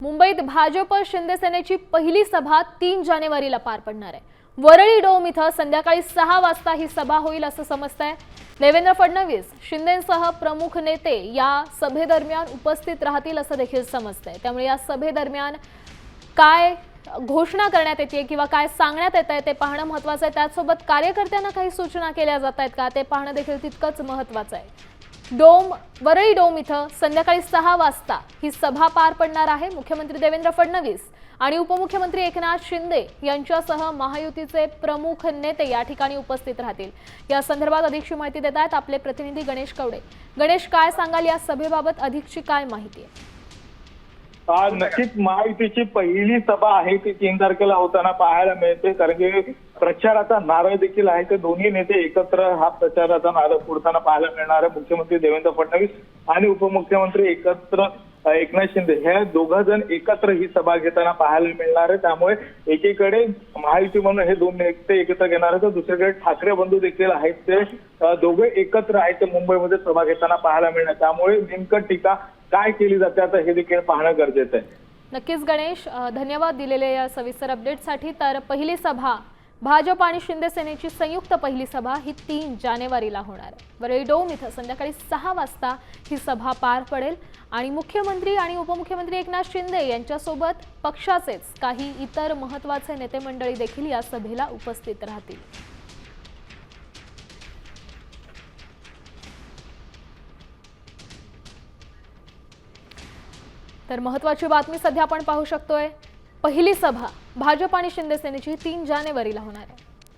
मुंबईत भाजप शिंदे सेनेची पहिली सभा 3 जानेवारीला पार पडणार आहे। वरळी डोम इथं संध्याकाळी 6 वाजता ही सभा होईल असं समजतंय। देवेंद्र फडणवीस शिंदेंसह प्रमुख नेते या सभेदरम्यान उपस्थित राहतील असं देखील समजतंय। त्यामुळे या सभेदरम्यान काय घोषणा करण्यात येते किंवा काय सांगण्यात येतंय ते पाहणं महत्त्वाचं आहे। त्यासोबत कार्यकर्त्यांना काही सूचना केल्या जात आहेत का ते पाहणं देखील तितकंच महत्त्वाचं आहे। वरळी डोम इथं संध्याकाळी 6 वाजता ही सभा पार पडणार आहे। मुख्यमंत्री देवेंद्र फडणवीस आणि उपमुख्यमंत्री एकनाथ शिंदे यांच्यासह महायुतीचे प्रमुख नेते या ठिकाणी उपस्थित राहतील। या संदर्भात अधिकची माहिती देत आहेत आपले प्रतिनिधी गणेश कवडे। गणेश, काय सांगाल या सभेबाबत अधिकची काय माहिती आहे? नक्कीच महायुतीची पहिली सभा आहे ती 3 तारखेला होताना पाहायला मिळते, कारण की प्रचाराचा नारळ देखील आहे। ते दोन्ही नेते एकत्र हा प्रचाराचा नारळ फोडताना पाहायला मिळणार आहे। मुख्यमंत्री देवेंद्र फडणवीस आणि उपमुख्यमंत्री एकनाथ शिंदे हे दोघं जण एकत्र ही सभा घेताना पाहायला मिळणार आहे। त्यामुळे एकीकडे महायुती म्हणून हे दोन नेते एकत्र घेणार आहेत, तर दुसरीकडे ठाकरे बंधू देखील आहेत, ते दोघे एकत्र आहेत, ते मुंबईमध्ये सभा घेताना पाहायला मिळणार। त्यामुळे नेमकं टीका काय केली जाते आता हे देखील पाहणं गरजेचं आहे। नक्कीच गणेश, धन्यवाद दिलेल्या या सविस्तर अपडेटसाठी। तर पहिली सभा भाजप आणि शिंदे सेनेची संयुक्त पहिली सभा ही 3 जानेवारीला होणार आहे। वरळी डोम इथं संध्याकाळी 6 वाजता ही सभा पार पडेल आणि मुख्यमंत्री आणि उपमुख्यमंत्री एकनाथ शिंदे यांच्यासोबत पक्षाचेच काही इतर महत्त्वाचे नेते मंडळी देखील या सभेला उपस्थित राहतील। तर महत्त्वाची बातमी सध्या आपण पाहू शकतोय, पहिली सभा भाजप आणि शिंदे सेनेची 3 जानेवारीला होणार आहे।